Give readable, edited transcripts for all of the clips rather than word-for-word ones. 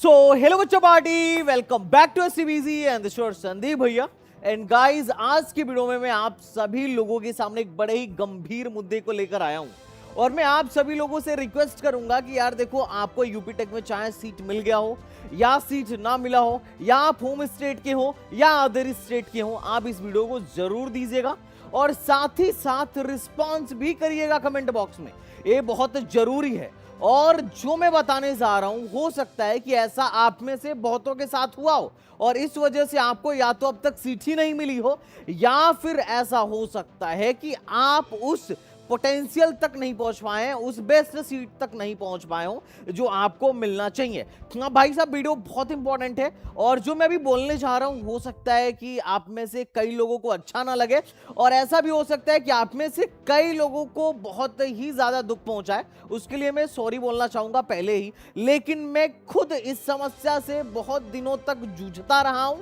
सो hello बच्चा party, welcome back to SCBG and this is Sandeep भैया। And guys, आज की वीडियो में मैं आप सभी लोगों के सामने एक बड़े ही गंभीर मुद्दे को लेकर आया हूं और मैं आप सभी लोगों से रिक्वेस्ट करूंगा कि यार देखो, आपको यूपी टेक में चाहे सीट मिल गया हो या सीट ना मिला हो, या आप होम स्टेट के हो या अदर स्टेट के हो, आप इस वीडियो को जरूर दीजिएगा और साथ ही साथ रिस्पॉन्स भी करिएगा कमेंट बॉक्स में। ये बहुत जरूरी है। और जो मैं बताने जा रहा हूं, हो सकता है कि ऐसा आप में से बहुतों के साथ हुआ हो और इस वजह से आपको या तो अब तक सीट ही नहीं मिली हो, या फिर ऐसा हो सकता है कि आप उस पोटेंशियल तक नहीं पहुंच पाए हैं, उस बेस्ट सीट तक नहीं पहुंच पाए हो जो आपको मिलना चाहिए। हाँ भाई साहब, वीडियो बहुत इंपॉर्टेंट है और जो मैं अभी बोलने जा रहा हूं, हो सकता है कि आप में से कई लोगों को अच्छा ना लगे और ऐसा भी हो सकता है कि आप में से कई लोगों को बहुत ही ज्यादा दुख पहुंचाए। उसके लिए मैं सॉरी बोलना चाहूंगा पहले ही, लेकिन मैं खुद इस समस्या से बहुत दिनों तक जूझता रहा हूं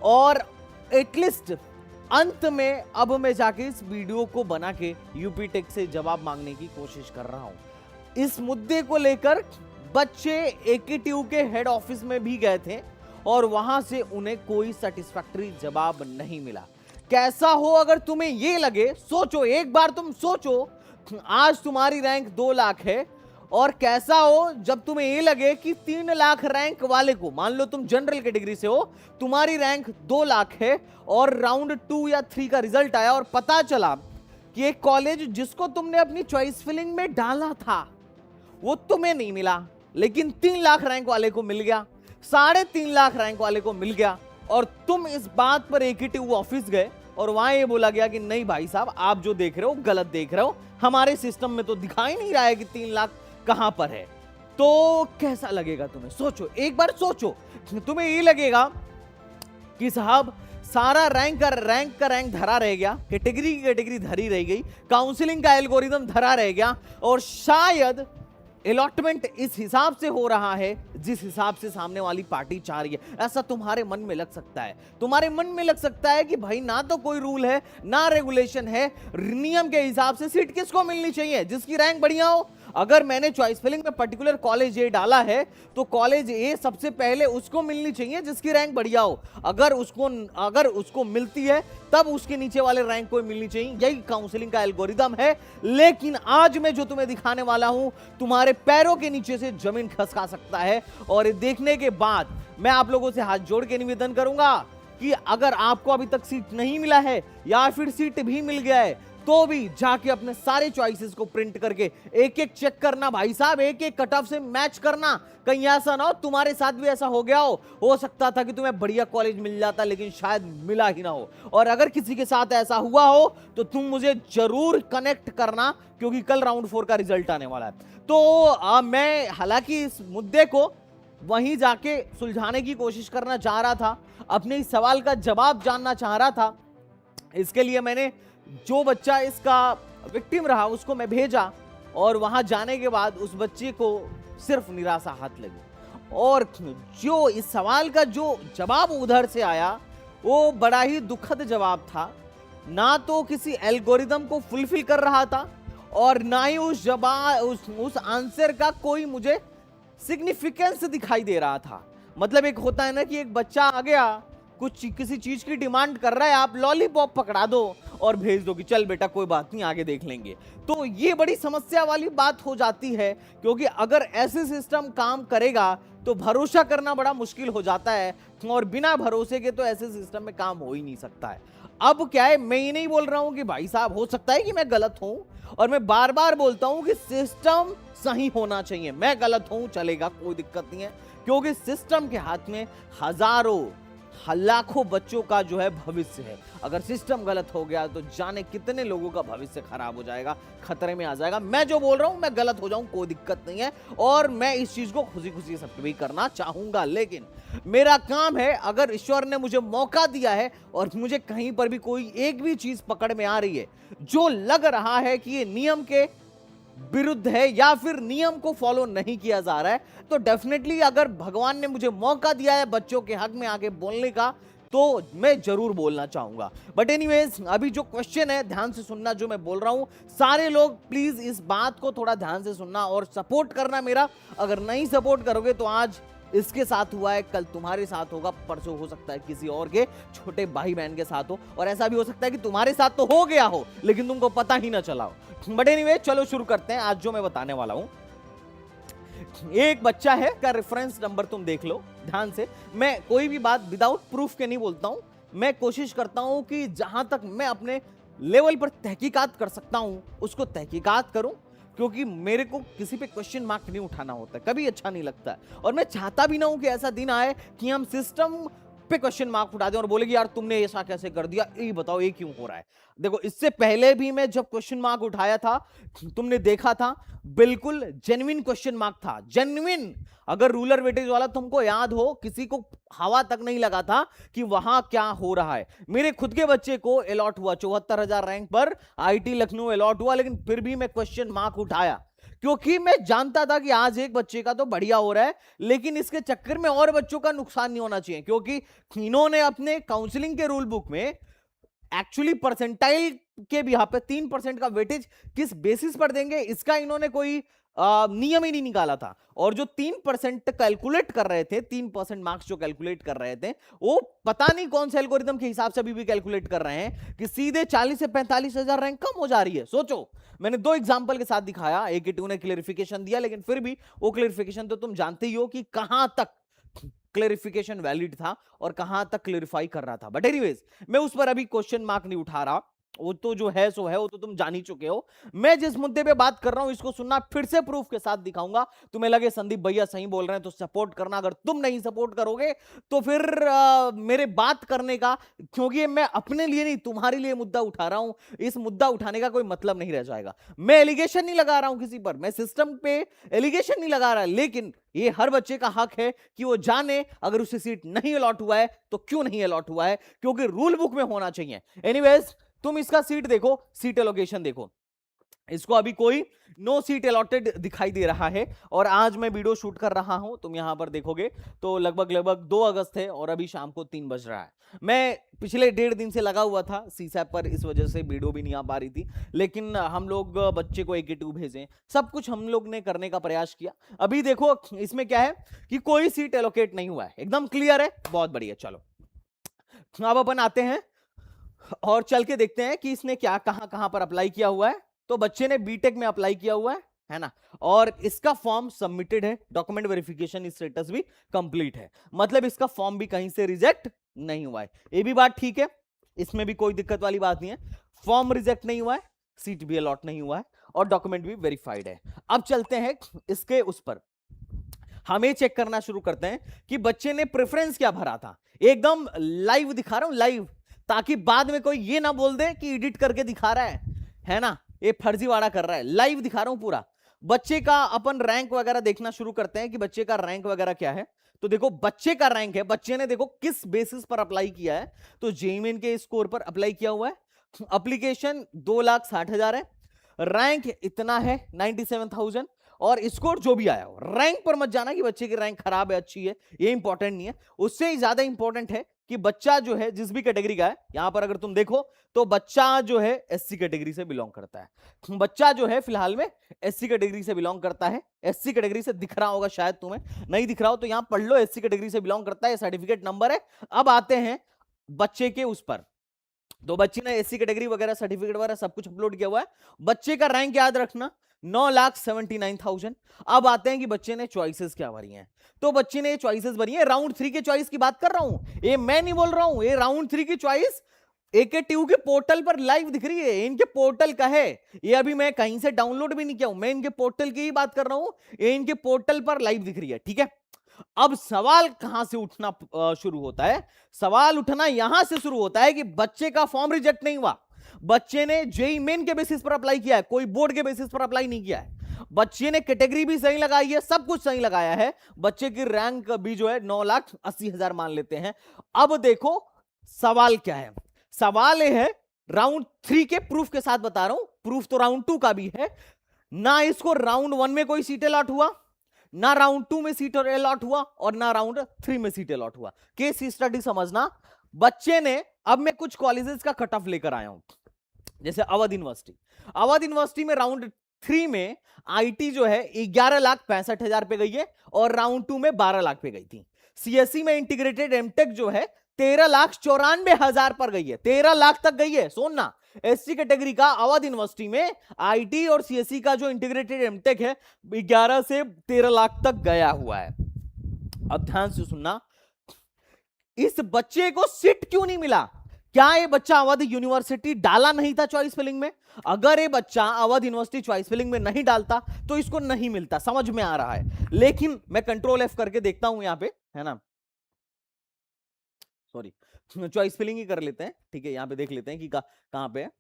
और एटलीस्ट अंत में अब मैं जाके इस वीडियो को बना के यूपी टेक से जवाब मांगने की कोशिश कर रहा हूं। इस मुद्दे को लेकर बच्चे एकेटीयू के हेड ऑफिस में भी गए थे और वहां से उन्हें कोई सेटिस्फैक्टरी जवाब नहीं मिला। कैसा हो, अगर तुम्हें ये लगे, सोचो एक बार, तुम सोचो आज तुम्हारी रैंक 2 लाख है और कैसा हो जब तुम्हें ये लगे कि 3 लाख रैंक वाले को, मान लो तुम जनरल कैटेगरी से हो, तुम्हारी रैंक 2 लाख है और राउंड 2 या 3 का रिजल्ट आया और पता चला कि एक कॉलेज जिसको तुमने अपनी चॉइस फिलिंग में डाला था वो तुम्हें नहीं मिला, लेकिन 3 लाख रैंक वाले को मिल गया, 3.5 लाख रैंक वाले को मिल गया और तुम इस बात पर एकेटीयू ऑफिस गए और वहां ये बोला गया कि नहीं भाई साहब, आप जो देख रहे हो गलत देख रहे हो, हमारे सिस्टम में तो दिखाई नहीं रहा है कि 3 लाख कहां पर है। तो कैसा लगेगा तुम्हें? सोचो एक बार, सोचो। तुम्हें ये लगेगा कि साहब सारा रैंक का रैंक धरा रह गया, कैटेगरी की कैटेगरी धरी रह गई, काउंसलिंग का एल्गोरिदम धरा रह गया और शायद अलॉटमेंट इस हिसाब से हो रहा है जिस हिसाब से सामने वाली पार्टी चाह रही है। ऐसा तुम्हारे मन में लग सकता है। तुम्हारे मन में लग सकता है कि भाई ना तो कोई रूल है ना रेगुलेशन है, नियम के हिसाब से सीट किसको मिलनी चाहिए? जिसकी रैंक बढ़िया हो। अगर मैंने चॉइस फिलिंग में पर्टिकुलर कॉलेज ए डाला है तो कॉलेज ए सबसे पहले उसको मिलनी चाहिए जिसकी रैंक बढ़िया हो। अगर उसको मिलती है तब उसके नीचे वाले रैंक को मिलनी चाहिए। यही काउंसलिंग का एल्गोरिदम है। लेकिन आज मैं जो तुम्हें दिखाने वाला हूं, तुम्हारे पैरों के नीचे से जमीन खसका सकता है और देखने के बाद मैं आप लोगों से हाथ जोड़ के निवेदन करूंगा कि अगर आपको अभी तक सीट नहीं मिला है या फिर सीट भी मिल गया है तो भी जाके अपने सारे चॉइसेस को प्रिंट करके एक एक चेक करना भाई साहब, एक एक कट ऑफ से मैच करना। कहीं ऐसा ना हो तुम्हारे साथ भी ऐसा हो गया हो सकता था कि तुम्हें बढ़िया कॉलेज मिल जाता लेकिन शायद मिला ही ना हो। और अगर किसी के साथ ऐसा हुआ हो तो तुम मुझे जरूर कनेक्ट करना, क्योंकि कल राउंड 4 का रिजल्ट आने वाला है। तो मैं हालांकि इस मुद्दे को वहीं जाके सुलझाने की कोशिश करना चाह रहा था, अपने इस सवाल का जवाब जानना चाह रहा था। इसके लिए मैंने जो बच्चा इसका विक्टिम रहा उसको मैं भेजा और वहां जाने के बाद उस बच्चे को सिर्फ निराशा हाथ लगी और जो इस सवाल का जो जवाब उधर से आया वो बड़ा ही दुखद जवाब था। ना तो किसी एल्गोरिदम को फुलफिल कर रहा था और ना ही उस आंसर का कोई मुझे सिग्निफिकेंस दिखाई दे रहा था। मतलब एक होता है ना कि एक बच्चा आ गया, किसी चीज की डिमांड कर रहा है, आप लॉलीपॉप पकड़ा दो और भेज दो कि चल बेटा कोई बात नहीं आगे देख लेंगे। तो ये बड़ी समस्या वाली बात हो जाती है, क्योंकि अगर ऐसे सिस्टम काम करेगा तो भरोसा करना बड़ा मुश्किल हो जाता है और बिना भरोसे के तो ऐसे सिस्टम में काम हो ही नहीं सकता है। अब क्या है, मैं ये नहीं बोल रहा हूं कि भाई साहब हो सकता है कि मैं गलत हूं, और मैं बार बार बोलता हूं कि सिस्टम सही होना चाहिए। मैं गलत हूं चलेगा, कोई दिक्कत नहीं है, क्योंकि सिस्टम के हाथ में हजारों लाखों बच्चों का जो है भविष्य है। अगर सिस्टम गलत हो गया तो जाने कितने लोगों का भविष्य खराब हो जाएगा, खतरे में आ जाएगा। मैं जो बोल रहा हूं, मैं गलत हो जाऊं कोई दिक्कत नहीं है और मैं इस चीज को खुशी खुशी सबके भी करना चाहूंगा। लेकिन मेरा काम है, अगर ईश्वर ने मुझे मौका दिया है और मुझे कहीं पर भी कोई एक भी चीज पकड़ में आ रही है जो लग रहा है कि ये नियम के विरुद्ध है या फिर नियम को फॉलो नहीं किया जा रहा है, तो डेफिनेटली अगर भगवान ने मुझे मौका दिया है बच्चों के हक में आगे बोलने का तो मैं जरूर बोलना चाहूंगा। बट एनीवेज, अभी जो क्वेश्चन है ध्यान से सुनना, जो मैं बोल रहा हूं सारे लोग प्लीज इस बात को थोड़ा ध्यान से सुनना और सपोर्ट करना मेरा। अगर नहीं सपोर्ट करोगे तो आज इसके साथ हुआ है, कल तुम्हारे साथ होगा, परसों हो सकता है किसी और के छोटे भाई बहन के साथ हो, और ऐसा भी हो सकता है कि तुम्हारे साथ तो हो गया हो लेकिन तुमको पता ही ना चला हो। बट एनीवे चलो शुरू करते हैं। आज जो मैं बताने वाला हूं, एक बच्चा है का रेफरेंस नंबर तुम देख लो ध्यान से। मैं कोई भी बात विदाउट प्रूफ के नहीं बोलता हूं, मैं कोशिश करता हूं कि जहां तक मैं अपने लेवल पर तहकीकात कर सकता हूं उसको तहकीकात करूं, क्योंकि मेरे को किसी पे क्वेश्चन मार्क नहीं उठाना होता, कभी अच्छा नहीं लगता। और मैं चाहता भी ना हूं कि ऐसा दिन आए कि हम सिस्टम पे क्वेश्चन मार्क उठा दें और बोले कि यार तुमने ऐसा कैसे कर दिया, ये बताओ ये क्यों हो रहा है। देखो इससे पहले भी मैं जब क्वेश्चन मार्क उठाया था तुमने देखा था, बिल्कुल जेन्युइन क्वेश्चन मार्क था, जेन्युइन। अगर रूलर वेटेज वाला तुमको याद हो, किसी को हवा तक नहीं लगा था कि वहां क्या हो रहा है। मेरे खुद के बच्चे को अलॉट हुआ 74,000 रैंक पर आईटी लखनऊ अलॉट हुआ, लेकिन फिर भी मैं क्वेश्चन मार्क उठाया क्योंकि मैं जानता था कि आज एक बच्चे का तो बढ़िया हो रहा है, लेकिन इसके चक्कर में और बच्चों का नुकसान नहीं होना चाहिए। क्योंकि इन्होंने अपने काउंसलिंग के रूल बुक में एक्चुअली परसेंटाइल के भी यहां पे 3% का वेटेज किस बेसिस पर देंगे इसका इन्होंने कोई नियम ही नहीं निकाला था। और जो 3% कैलकुलेट कर रहे थे, 3% मार्क्स जो कैलकुलेट कर रहे थे, वो पता नहीं कौन से एल्गोरिथम के हिसाब से अभी भी कैलकुलेट कर रहे हैं कि सीधे 40 से 45,000 रैंक कम हो जा रही है। सोचो, मैंने 2 एग्जांपल के साथ दिखाया, एक टू ने क्लेरिफिकेशन दिया, लेकिन फिर भी वो क्लेरिफिकेशन तो तुम जानते ही हो कि कहां तक क्लेरिफिकेशन वैलिड था और कहां तक क्लेरिफाई कर रहा था। बट एनीवेज मैं उस पर अभी क्वेश्चन मार्क नहीं उठा रहा, वो तो जो है सो है, वो तो तुम जान ही चुके हो। मैं जिस मुद्दे पे बात कर रहा हूं इसको सुनना, फिर से प्रूफ के साथ दिखाऊंगा। तुम्हें लगे संदीप भैया सही बोल रहे हैं तो सपोर्ट करना, अगर तुम नहीं सपोर्ट करोगे तो फिर मेरे बात करने का, क्योंकि मैं अपने लिए नहीं तुम्हारे लिए मुद्दा उठा रहा हूं, इस मुद्दा उठाने का कोई मतलब नहीं रह जाएगा। मैं एलिगेशन नहीं लगा रहा हूं किसी पर, मैं सिस्टम पे एलिगेशन नहीं लगा रहा, लेकिन ये हर बच्चे का हक है कि वो जाने अगर उसे सीट नहीं अलॉट हुआ है तो क्यों नहीं अलॉट हुआ है, क्योंकि रूल बुक में होना चाहिए। एनीवेज तुम इसका सीट देखो, सीट एलोकेशन देखो, इसको अभी कोई नो सीट अलॉटेड दिखाई दे रहा है। और आज मैं वीडियो शूट कर रहा हूं, तुम यहां पर देखोगे तो लगभग 2 अगस्त है और अभी शाम को 3 बज रहा है। मैं पिछले 1.5 दिन से लगा हुआ था सीसैप पर, इस वजह से वीडियो भी नहीं आ पा रही थी, लेकिन हम लोग बच्चे को AKTU भेजे, सब कुछ हम लोग ने करने का प्रयास किया। अभी देखो इसमें क्या है कि कोई सीट एलोकेट नहीं हुआ है, एकदम क्लियर है, बहुत बढ़िया। चलो अब अपन आते हैं और चल के देखते हैं कि इसने क्या कहां कहां पर अप्लाई किया हुआ है। तो बच्चे ने बीटेक में अप्लाई किया हुआ है ना, और इसका फॉर्म सबमिटेड है, डॉक्यूमेंट वेरिफिकेशन स्टेटस भी कंप्लीट है, मतलब इसका फॉर्म भी कहीं से रिजेक्ट नहीं हुआ है। ये भी बात ठीक है, इसमें भी कोई दिक्कत वाली बात नहीं है। फॉर्म रिजेक्ट नहीं हुआ है, सीट भी अलॉट नहीं हुआ है और डॉक्यूमेंट भी वेरीफाइड है। अब चलते हैं इसके उस पर, हमें चेक करना शुरू करते हैं कि बच्चे ने प्रेफरेंस क्या भरा था। एकदम लाइव दिखा रहा हूं, लाइव, ताकि बाद में कोई ये ना बोल दे कि एडिट करके दिखा रहा है ना, ये फर्जीवाड़ा कर रहा है। लाइव दिखा रहा हूं पूरा। बच्चे का अपन रैंक वगैरह देखना शुरू करते हैं कि बच्चे का रैंक वगैरह क्या है। तो देखो बच्चे का रैंक है, बच्चे ने देखो किस बेसिस पर अप्लाई किया है, तो जेईई के स्कोर पर अप्लाई किया हुआ है। एप्लीकेशन 2,60,000 है, रैंक इतना है 97,000, और स्कोर जो भी आया हो। रैंक पर मत जाना कि बच्चे की रैंक खराब है अच्छी है, ये इंपॉर्टेंट नहीं है, उससे ही ज्यादा इंपॉर्टेंट है कि बच्चा जो है जिस भी कैटेगरी का है, यहां पर अगर तुम देखो तो बच्चा जो है एससी कैटेगरी से बिलोंग करता है। बच्चा जो है फिलहाल में एससी कैटेगरी से बिलोंग करता है। एससी कैटेगरी से दिख रहा होगा, शायद तुम्हें नहीं दिख रहा हो तो यहां पढ़ लो, एससी कैटेगरी से बिलोंग करता है, सर्टिफिकेट नंबर है। अब आते हैं बच्चे के उस पर, तो बच्चे ने एससी कैटेगरी वगैरह सर्टिफिकेट वगैरह सब कुछ अपलोड किया हुआ है। बच्चे का रैंक याद रखना 9,79,000। अब आते हैं कि बच्चे ने चॉइसेस क्या भरी हैं। तो बच्चे ने चॉइसेस भरी है, राउंड 3 के चॉइस की बात कर रहा हूं, ये मैं नहीं बोल रहा हूं, ये राउंड 3 की चॉइस AKTU के पोर्टल पर लाइव दिख रही है, इनके पोर्टल का है ये, अभी मैं कहीं से डाउनलोड भी नहीं किया हूं, मैं इनके पोर्टल की ही बात कर रहा हूं, ये इनके पोर्टल पर लाइव दिख रही है, ठीक है। अब सवाल कहां से उठना शुरू होता है, सवाल उठना यहां से शुरू होता है कि बच्चे का फॉर्म रिजेक्ट नहीं हुआ, बच्चे ने जेईई मेन के बेसिस पर अप्लाई किया है, कोई बोर्ड के बेसिस पर अप्लाई नहीं किया है। बच्चे ने कैटेगरी भी सही लगाई है, सब कुछ सही लगाया है, बच्चे की रैंक भी जो है 9,80,000 मान लेते हैं। अब देखो सवाल क्या है, सवाल यह है, राउंड 3 के प्रूफ के साथ बता रहा हूं, प्रूफ तो राउंड 2 का भी है ना, इसको राउंड 1 में कोई सीट अलॉट हुआ ना, राउंड 2 में सीट अलॉट हुआ और ना राउंड 3 में सीट अलॉट हुआ। केस स्टडी समझना, बच्चे ने, अब मैं कुछ कॉलेजेस का कट ऑफ लेकर आया हूं, जैसे अवध यूनिवर्सिटी, अवध यूनिवर्सिटी में राउंड थ्री में आईटी जो है 11,65,000 पे गई है और राउंड टू में 12 लाख पे गई थी। सीएससी में इंटीग्रेटेड एमटेक जो है 13,94,000 पर गई है, 13 लाख तक गई है। सोना एससी कैटेगरी का अवध यूनिवर्सिटी में आईटी और सीएससी का जो इंटीग्रेटेड एमटेक है 11 से 13 लाख तक गया हुआ है। अब ध्यान से सुनना, इस बच्चे को सीट क्यों नहीं मिला? क्या ये बच्चा अवध यूनिवर्सिटी डाला नहीं था चॉइस फिलिंग में? अगर ये बच्चा अवध यूनिवर्सिटी चॉइस फिलिंग में नहीं डालता तो इसको नहीं मिलता, समझ में आ रहा है। लेकिन मैं कंट्रोल एफ करके देखता हूं यहां पे, है ना, सॉरी, चॉइस फिलिंग ही कर लेते हैं, ठीक है। यहां पे देख लेते हैं कि कहां पे है।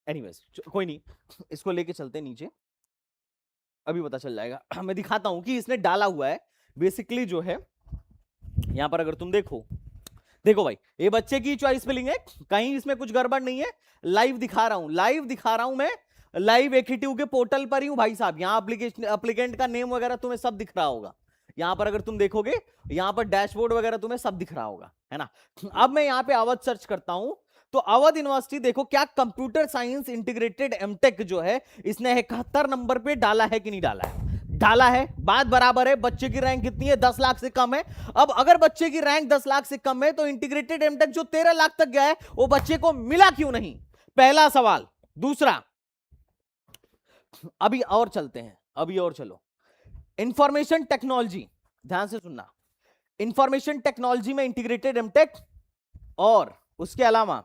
एनीवेज कोई नहीं, इसको लेके चलते हैं नीचे, अभी पता चल जाएगा। मैं दिखाता हूं कि इसने डाला हुआ है बेसिकली जो है। यहां पर अगर तुम देखो, देखो भाई, ये बच्चे की चॉइस फिलिंग है, कहीं इसमें कुछ गड़बड़ नहीं है। लाइव दिखा रहा हूं, लाइव दिखा रहा हूं मैं, लाइव एकेटीयू के पोर्टल पर ही हूं भाई साहब। यहां एप्लीकेशन एप्लीकेंट का नेम वगैरह तुम्हें सब दिख रहा होगा। यहां पर अगर तुम देखोगे, यहां पर डैशबोर्ड वगैरह तुम्हें सब दिख रहा होगा, है ना। अब मैं यहां पे अवध सर्च करता हूं तो अवध यूनिवर्सिटी देखो क्या कंप्यूटर साइंस इंटीग्रेटेड एमटेक जो है इसने 71 नंबर पे डाला है कि नहीं डाला है? डाला है, बात बराबर है। बच्चे की रैंक कितनी है? 10 लाख से कम है। अब अगर बच्चे की रैंक 10 लाख से कम है तो इंटीग्रेटेड एमटेक जो 13 लाख तक गया है वो बच्चे को मिला क्यों नहीं? पहला सवाल। दूसरा, अभी और चलते हैं, अभी और चलो। इंफॉर्मेशन टेक्नोलॉजी, ध्यान से सुनना, इंफॉर्मेशन टेक्नोलॉजी में इंटीग्रेटेड एमटेक और उसके अलावा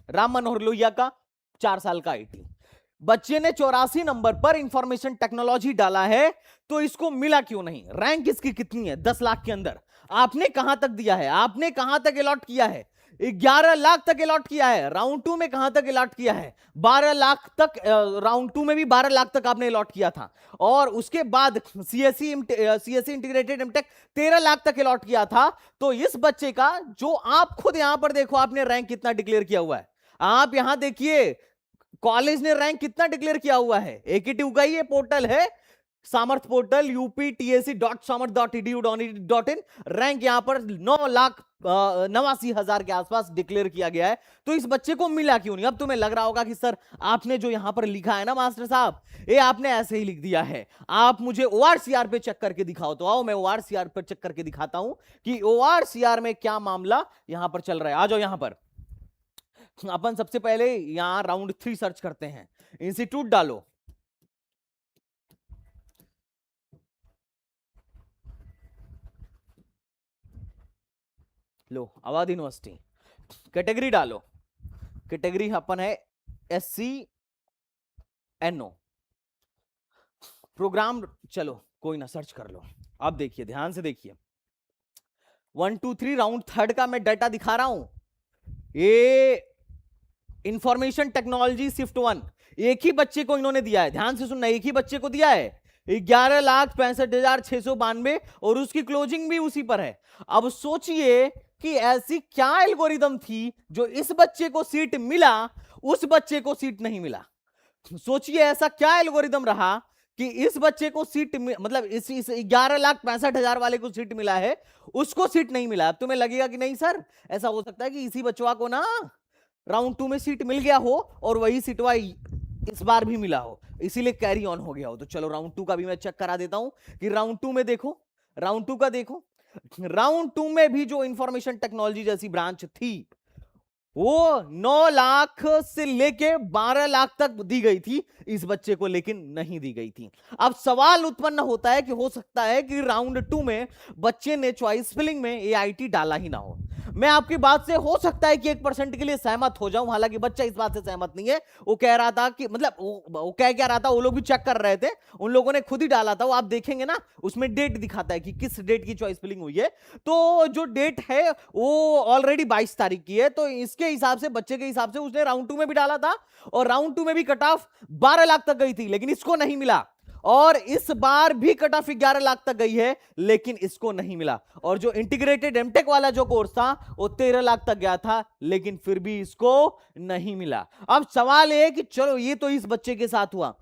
राम मनोहर लोहिया का 4 साल का आईटी। बच्चे ने 84 नंबर पर इंफॉर्मेशन टेक्नोलॉजी डाला है तो इसको मिला क्यों नहीं? रैंक इसकी कितनी है? 10 लाख के अंदर। आपने कहां तक दिया है? आपने कहां तक अलॉट किया है? 11 लाख तक अलॉट किया है। राउंड टू में कहां तक अलॉट किया है? 12 लाख तक। राउंड टू में भी 12 लाख तक आपने अलॉट किया था और उसके बाद सीएससी इंटीग्रेटेड एमटेक 13 लाख तक अलॉट किया था। तो इस बच्चे का जो, आप खुद यहां पर देखो, आपने रैंक कितना डिक्लेयर किया हुआ है। आप यहां देखिए कॉलेज ने रैंक कितना डिक्लेयर किया हुआ है। एकेटीयू का ये पोर्टल है, सामर्थ पोर्टल, uptse.samarth.edu.in। रैंक यहां पर 9,89,000 के आसपास डिक्लेयर किया गया है। तो इस बच्चे को मिला क्यों नहीं? अब तुम्हें लग रहा होगा कि सर आपने जो यहां पर लिखा है ना मास्टर साहब, ये आपने ऐसे ही लिख दिया है। आप मुझे ओआरसीआर पे चेक करके दिखाओ। तो आओ मैं ओआरसीआर पे चेक करके दिखाता हूं कि ओआरसीआर में क्या मामला यहां पर चल रहा है। आ जाओ यहां पर। अपन सबसे पहले यहां राउंड 3 सर्च करते हैं। इंस्टीट्यूट डालो, लो अवध यूनिवर्सिटी। कैटेगरी डालो, कैटेगरी अपन है SC NO। प्रोग्राम, चलो कोई ना, सर्च कर लो। अब देखिए, ध्यान से देखिए, 1 2 3 राउंड थर्ड का मैं डाटा दिखा रहा हूं। ये इंफॉर्मेशन टेक्नोलॉजी शिफ्ट 1 एक ही बच्चे को इन्होंने दिया है। ध्यान से सुनना, एक ही बच्चे को दिया है 11,65,692 और उसकी क्लोजिंग भी उसी पर है। अब सोचिए कि ऐसी क्या एल्गोरिदम थी जो इस बच्चे को सीट मिला, उस बच्चे को सीट नहीं मिला। सोचिए ऐसा क्या एल्गोरिदम रहा कि इस बच्चे को सीट, मतलब इस 11,65,000 वाले को सीट मिला है, उसको सीट नहीं मिला। अब तुम्हें लगेगा कि नहीं सर, ऐसा हो सकता है कि इसी बच्चवा को ना राउंड 2 में सीट मिल गया हो और वही सीटवा इस बार भी मिला हो, इसीलिए कैरी ऑन हो गया हो। तो चलो राउंड 2 का भी मैं चेक करा देता हूं कि राउंड 2 में देखो, राउंड 2 का देखो। राउंड 2 में भी जो इंफॉर्मेशन टेक्नोलॉजी जैसी ब्रांच थी वो 9 लाख से लेके 12 लाख तक दी गई थी इस बच्चे को, लेकिन नहीं दी गई थी। अब सवाल उत्पन्न होता है कि हो सकता है कि राउंड 2 में बच्चे ने चॉइस फिलिंग में एआईटी डाला ही ना हो। मैं आपकी बात से हो सकता है कि 1% के लिए सहमत हो जाऊं, हालांकि बच्चा इस बात से सहमत नहीं है। वो कह रहा था कि, मतलब वो कह क्या रहा था, वो लोग भी चेक कर रहे थे, उन लोगों ने खुद ही डाला था। वो आप देखेंगे ना, उसमें डेट दिखाता है कि किस डेट की चॉइस फिलिंग हुई है। तो जो डेट है वो ऑलरेडी 22 तारीख की है। तो इसके हिसाब से, बच्चे के हिसाब से, उसने राउंड 2 में भी डाला था और राउंड 2 में भी कट ऑफ 12 लाख तक गई थी, लेकिन इसको नहीं मिला। और इस बार भी कट ऑफ 11 लाख तक गई है, लेकिन इसको नहीं मिला। और जो इंटीग्रेटेड एमटेक वाला जो कोर्स था वो 13 लाख तक गया था, लेकिन फिर भी इसको नहीं मिला। अब सवाल है कि चलो ये तो इस बच्चे के साथ हुआ,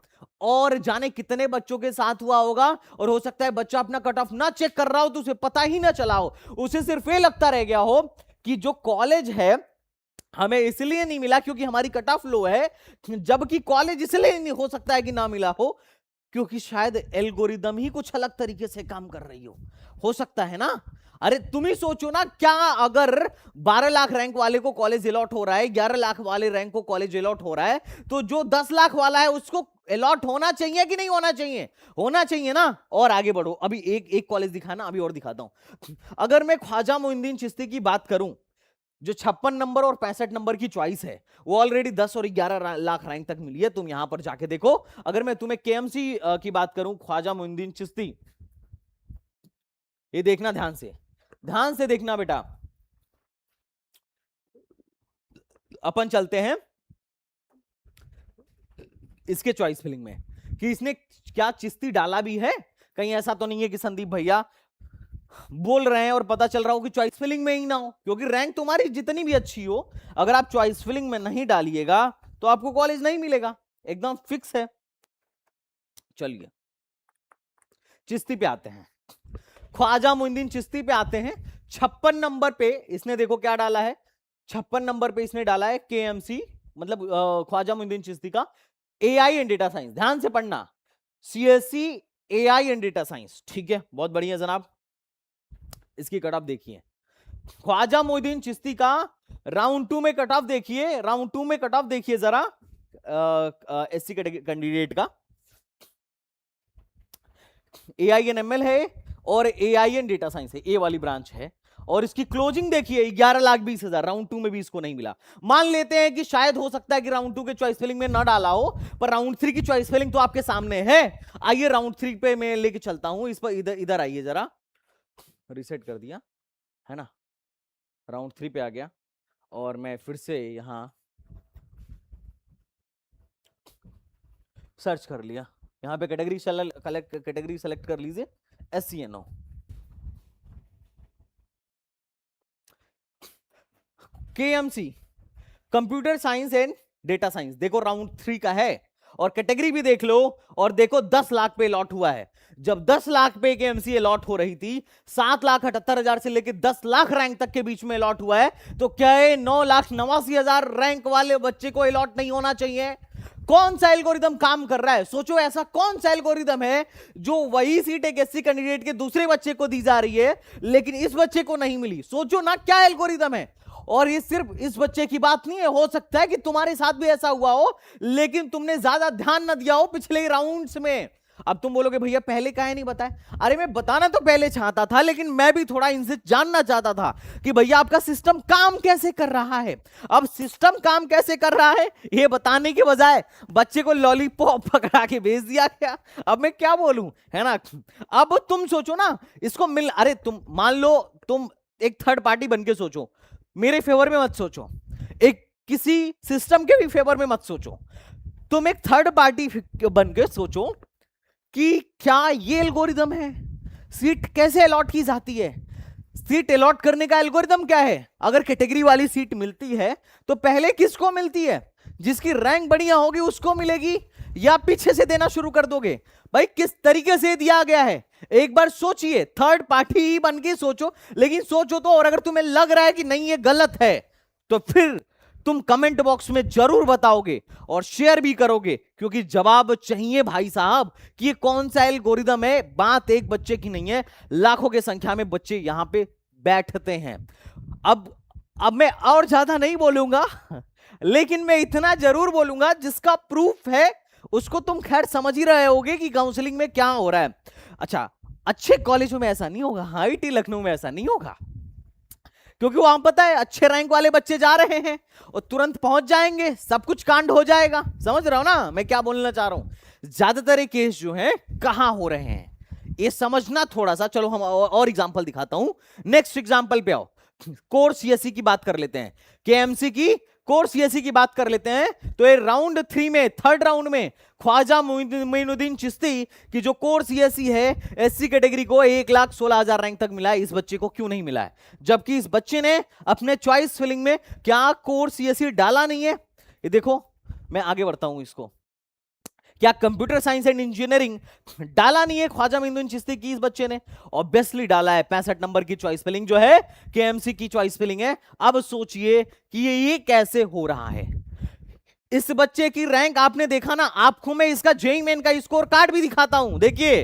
और जाने कितने बच्चों के साथ हुआ होगा। और हो सकता है बच्चा अपना कट ऑफ ना चेक कर रहा हो तो उसे पता ही ना चला हो, उसे सिर्फ ये लगता रह गया हो कि जो कॉलेज है हमें इसलिए नहीं मिला क्योंकि हमारी कट ऑफ लो है, जबकि कॉलेज इसलिए नहीं हो सकता है कि ना मिला हो क्योंकि शायद एल्गोरिदम ही कुछ अलग तरीके से काम कर रही हो सकता है ना। अरे तुम ही सोचो ना, क्या अगर 12 लाख रैंक वाले को कॉलेज अलॉट हो रहा है, 11 लाख वाले रैंक को कॉलेज अलॉट हो रहा है, तो जो 10 लाख वाला है उसको अलॉट होना चाहिए कि नहीं होना चाहिए? होना चाहिए ना। और आगे बढ़ो, अभी एक कॉलेज दिखाना, अभी और दिखाता हूं। अगर मैं ख्वाजा मोइनुद्दीन चिश्ती की बात करूं, जो 56 नंबर और 65 नंबर की चॉइस है वो ऑलरेडी 10 और 11 लाख रैंक तक मिली है, तुम यहां पर जाके देखो। अगर मैं तुम्हें केएमसी की बात करूं, ख्वाजा मोइनुद्दीन चिश्ती, ये देखना ध्यान से देखना बेटा। अपन चलते हैं इसके चॉइस फिलिंग में कि इसने क्या चिश्ती डाला भी है। कहीं ऐसा तो नहीं है कि संदीप भैया बोल रहे हैं और पता चल रहा हो कि चॉइस फिलिंग में ही ना हो, क्योंकि रैंक तुम्हारी जितनी भी अच्छी हो, अगर आप चॉइस फिलिंग में नहीं डालिएगा तो आपको कॉलेज नहीं मिलेगा, एकदम फिक्स है। चलिए चिश्ती पे आते हैं, ख्वाजा मोइनुद्दीन चिश्ती पे आते हैं। 56 नंबर पे इसने देखो क्या डाला है, 56 नंबर पे इसने डाला है केएमसी, मतलब ख्वाजा मोइनुद्दीन चिश्ती का एआई एंड डेटा साइंस। ध्यान से पढ़ना, CSC AI and data science, ठीक है, बहुत बढ़िया जनाब। इसकी कट ऑफ देखिए, ख्वाजा मोइनुद्दीन चिश्ती का राउंड 2 में कट ऑफ देखिए, राउंड 2 में कट ऑफ देखिए जरा एससी कैंडिडेट का। AINML है और AIN डेटा साइंस है, ए वाली ब्रांच है। और इसकी क्लोजिंग देखिए 11,20,000, राउंड 2 में भी इसको नहीं मिला। मान लेते हैं कि शायद हो सकता है कि राउंड 2 के चॉइस फिलिंग में ना डाला हो, पर राउंड 3 की चॉइस फिलिंग तो आपके सामने है। आइए राउंड 3 पे मैं लेके चलता हूं, इस पर इधर आइए जरा, रिसेट कर दिया है ना, राउंड 3 पे आ गया और मैं फिर से यहां सर्च कर लिया। यहां पे कैटेगरी सेलेक्ट कर लीजिए, SCNO। KMC computer science and data science, देखो राउंड 3 का है और कैटेगरी भी देख लो, और देखो 10 लाख पे अलॉट हुआ है। जब 10 लाख पे केएमसी अलॉट हो रही थी, 7,78,000 से लेकर 10 लाख रैंक तक के बीच में अलॉट हुआ है, तो क्या है 9,89,000 रैंक वाले बच्चे को अलॉट नहीं होना चाहिए? कौन सा एल्गोरिदम काम कर रहा है? सोचो, ऐसा कौन सा एल्गोरिदम है जो वही सीट एक एससी कैंडिडेट के दूसरे बच्चे को दी जा रही है लेकिन इस बच्चे को नहीं मिली? सोचो ना क्या एल्गोरिदम है। और ये सिर्फ इस बच्चे की बात नहीं है, हो सकता है कि तुम्हारे साथ भी ऐसा हुआ हो लेकिन तुमने ज्यादा ध्यान न दिया हो पिछले राउंड्स में। अब तुम बोलोगे भैया पहले काहे नहीं बताया? अरे मैं बताना तो पहले चाहता था, लेकिन मैं भी थोड़ा इनसे जानना चाहता था कि भैया आपका सिस्टम काम कैसे कर रहा है। अब सिस्टम काम कैसे कर रहा है ये बताने के बजाय बच्चे को लॉलीपॉप पकड़ा के भेज दिया गया। अब मैं क्या बोलूं, है ना। अब तुम सोचो ना, इसको अरे तुम मान लो, तुम एक थर्ड पार्टी बन के सोचो, मेरे फेवर में मत सोचो, एक किसी सिस्टम के भी फेवर में मत सोचो, तुम एक थर्ड पार्टी बन के सोचो कि क्या ये एल्गोरिदम है, सीट कैसे अलॉट की जाती है। सीट अलॉट करने का एल्गोरिदम क्या है? अगर कैटेगरी वाली सीट मिलती है तो पहले किसको मिलती है? जिसकी रैंक बढ़िया होगी उसको मिलेगी, या पीछे से देना शुरू कर दोगे? भाई किस तरीके से दिया गया है एक बार सोचिए, थर्ड पार्टी ही बन के सोचो, लेकिन सोचो तो। और अगर तुम्हें लग रहा है कि नहीं ये गलत है तो फिर तुम कमेंट बॉक्स में जरूर बताओगे और शेयर भी करोगे, क्योंकि जवाब चाहिए भाई साहब कि ये कौन सा एल्गोरिदम है। बात एक बच्चे की नहीं है, लाखों की संख्या में बच्चे यहां पे बैठते हैं। अब मैं और ज्यादा नहीं बोलूंगा, लेकिन मैं इतना जरूर बोलूंगा जिसका प्रूफ है उसको तुम खैर समझ ही रहे होगे कि काउंसलिंग में क्या हो रहा है। अच्छा, अच्छे कॉलेजों में ऐसा नहीं होगा, आईटी लखनऊ में ऐसा नहीं होगा, क्योंकि वहां पता है अच्छे रैंक वाले बच्चे जा रहे हैं और तुरंत पहुंच जाएंगे, सब कुछ कांड हो जाएगा। समझ रहे हो ना मैं क्या बोलना चाह रहा हूं? ज्यादातर केस जो है कहां हो रहे हैं ये समझना थोड़ा सा। चलो हम और एग्जांपल दिखाता हूं, नेक्स्ट एग्जांपल पे आओ। कोर सीएससी की बात कर लेते हैं, केएमसी की कोर सीएससी की बात कर लेते हैं। तो ये राउंड 3 में, थर्ड राउंड में ख्वाजा मोइनुद्दीन चिश्ती की जो कोर सीएससी है एससी कैटेगरी को 1,16,000 रैंक तक मिला है। इस बच्चे को क्यों नहीं मिला है, जबकि इस बच्चे ने अपने चॉइस फिलिंग में क्या कोर सीएससी डाला नहीं है? ये देखो, मैं आगे बढ़ता हूं इसको, क्या कंप्यूटर साइंस एंड इंजीनियरिंग डाला नहीं है ख्वाजा मोइनुद्दीन चिश्ती की इस बच्चे ने? ऑब्वियसली डाला है। 65 नंबर की चॉइस फिलिंग जो है केएमसी की चॉइस फिलिंग है। अब सोचिए कि ये कैसे हो रहा है। इस बच्चे की रैंक आपने देखा ना, आपको मैं इसका जेईई मेन का स्कोर कार्ड भी दिखाता हूं। देखिए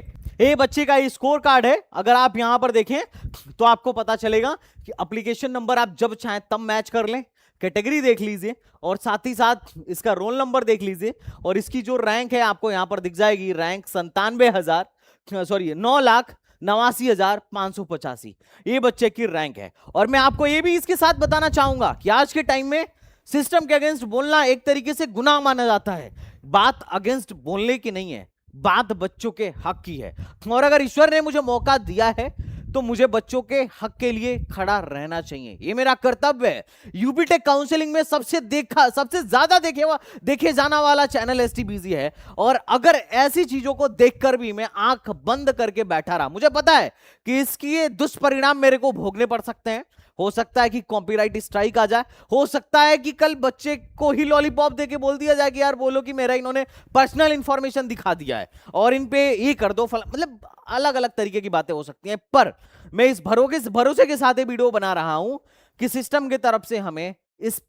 ये बच्चे का स्कोर कार्ड है, अगर आप यहां पर देखें तो आपको पता चलेगा कि एप्लीकेशन नंबर आप जब चाहें तब मैच कर लें, कैटेगरी देख लीजिए और साथ ही साथ इसका रोल नंबर देख लीजिए और इसकी जो रैंक है आपको यहां पर दिख जाएगी। रैंक 9,89,585 ये बच्चे की रैंक है। और मैं आपको ये भी इसके साथ बताना चाहूंगा कि आज के टाइम में सिस्टम के अगेंस्ट बोलना एक तरीके से गुनाह माना जाता है। बात अगेंस्ट बोलने की नहीं है, बात बच्चों के हक की है। और अगर ईश्वर ने मुझे मौका दिया है तो मुझे बच्चों के हक के लिए खड़ा रहना चाहिए, ये मेरा कर्तव्य है। यूपी टेक काउंसलिंग में सबसे ज्यादा देखे जाना वाला चैनल एसटीबीजी है। और अगर ऐसी चीजों को देखकर भी मैं आंख बंद करके बैठा रहा, मुझे पता है कि इसकी ये दुष्परिणाम मेरे को भोगने पड़ सकते हैं। हो सकता है कि कॉपीराइट स्ट्राइक आ जाए, हो सकता है कि कल बच्चे को ही लॉलीपॉप देके बोल दिया जाए कि यार बोलो कि मेरा इन्होंने पर्सनल इंफॉर्मेशन दिखा दिया है और इन पे ये कर दो, मतलब अलग अलग तरीके की बातें हो सकती हैं। पर मैं इस भरोसे के साथ ये वीडियो बना रहा हूं कि सिस्टम की तरफ से हमें इस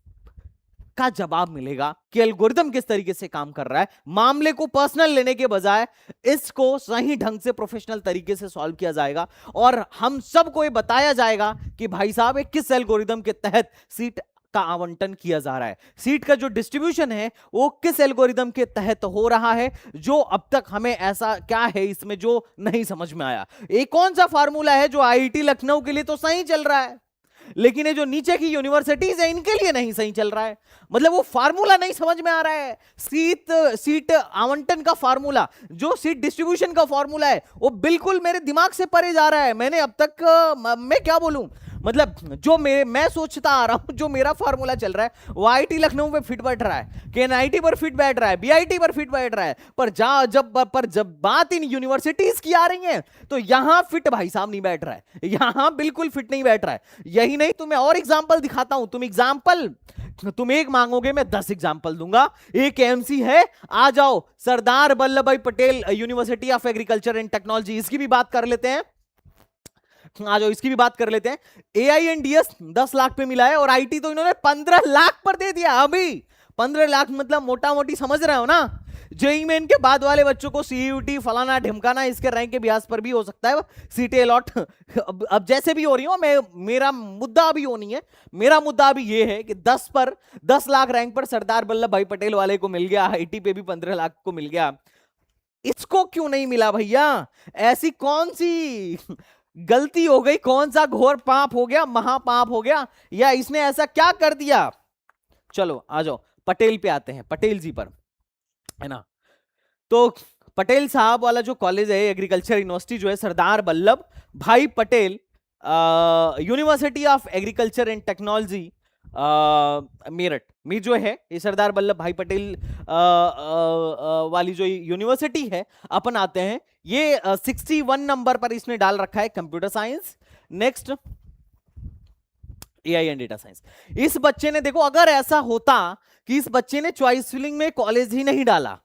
का जवाब मिलेगा कि एल्गोरिदम किस तरीके से काम कर रहा है। मामले को पर्सनल लेने के बजाय इसको सही ढंग से प्रोफेशनल तरीके से सॉल्व किया जाएगा और हम सबको ये बताया जाएगा कि भाई साहब किस एल्गोरिदम के तहत सीट का आवंटन किया जा रहा है, सीट का जो डिस्ट्रीब्यूशन है वो किस एल्गोरिदम के तहत हो रहा है, जो अब तक हमें ऐसा क्या है इसमें जो नहीं समझ में आया। एक कौन सा फार्मूला है जो आईआईटी लखनऊ के लिए तो सही चल रहा है लेकिन ये जो नीचे की यूनिवर्सिटीज है इनके लिए नहीं सही चल रहा है। मतलब वो फार्मूला नहीं समझ में आ रहा है। सीट आवंटन का फार्मूला, जो सीट डिस्ट्रीब्यूशन का फार्मूला है वो बिल्कुल मेरे दिमाग से परे जा रहा है। मैंने अब तक मैं क्या बोलूं, मतलब जो मैं सोचता आ रहा हूं, जो मेरा फार्मूला चल रहा है वो आईटी लखनऊ पे फिट बैठ रहा है, केएनआईटी पर फिट बैठ रहा है, बीआईटी पर फिट बैठ रहा है, पर जब बात इन यूनिवर्सिटीज की आ रही है तो यहां फिट भाई साहब नहीं बैठ रहा है, यहां बिल्कुल फिट नहीं बैठ रहा है। यही नहीं, तुम्हें और एग्जाम्पल दिखाता हूं। तुम एक मांगोगे मैं 10 एग्जाम्पल दूंगा। एक एमसी है, आ जाओ, सरदार वल्लभ भाई Patel university of agriculture and technology, इसकी भी बात कर लेते हैं। आ जाओ इसकी भी बात कर लेते हैं। AINDS 10 लाख पे मिला है और आईटी तो इन्होंने 15 लाख पर दे दिया। अभी 15 लाख मतलब मोटा मोटी समझ रहे हो ना। जेईई मेन के बाद वाले बच्चों को सीयूटी फलाना ढिमकाना इसके रैंक के ब्याज पर भी हो सकता है सीटें अलॉट। अब जैसे भी हो रही हो, मेरा मुद्दा अभी वो नहीं है। मेरा मुद्दा अभी ये है कि 10 लाख रैंक पर सरदार वल्लभ भाई पटेल वाले को मिल गया, आईटी पे भी 15 लाख को मिल गया, इसको क्यों नहीं मिला भैया? ऐसी कौन सी गलती हो गई, कौन सा घोर पाप हो गया, महापाप हो गया, या इसने ऐसा क्या कर दिया? चलो आ जाओ पटेल पे आते हैं, पटेल जी पर, है ना। तो पटेल साहब वाला जो कॉलेज है, एग्रीकल्चर यूनिवर्सिटी जो है, सरदार वल्लभ भाई Patel university of agriculture and technology Meerut में जो है, ये सरदार वल्लभ भाई पटेल वाली जो यूनिवर्सिटी है, अपन आते हैं। ये 61 नंबर पर इसने डाल रखा है computer science, next AI and data science. इस बच्चे ने, देखो अगर ऐसा होता कि इस बच्चे ने चॉइस फिलिंग में कॉलेज ही नहीं डाला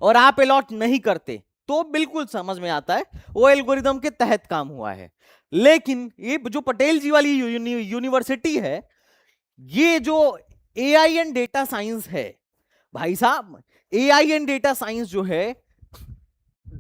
और आप अलॉट नहीं करते तो बिल्कुल समझ में आता है वो एल्गोरिदम के तहत काम हुआ है। लेकिन ये जो पटेल जी वाली यूनिवर्सिटी है, ये जो एआई एंड डेटा साइंस है भाई साहब, एआई एंड डेटा साइंस जो है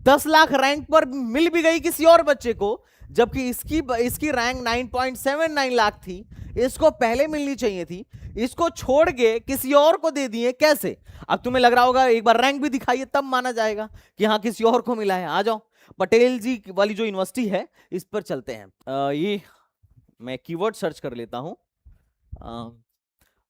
10 लाख रैंक पर मिल भी गई किसी और बच्चे को, जबकि इसकी रैंक 9.79 लाख थी, इसको पहले मिलनी चाहिए थी, इसको छोड़ के किसी और को दे दिए। कैसे? अब तुम्हें लग रहा होगा एक बार रैंक भी दिखाइए तब माना जाएगा कि हाँ किसी और को मिला है। आ जाओ पटेल जी वाली जो यूनिवर्सिटी है इस पर चलते हैं। ये मैं कीवर्ड सर्च कर लेता हूं।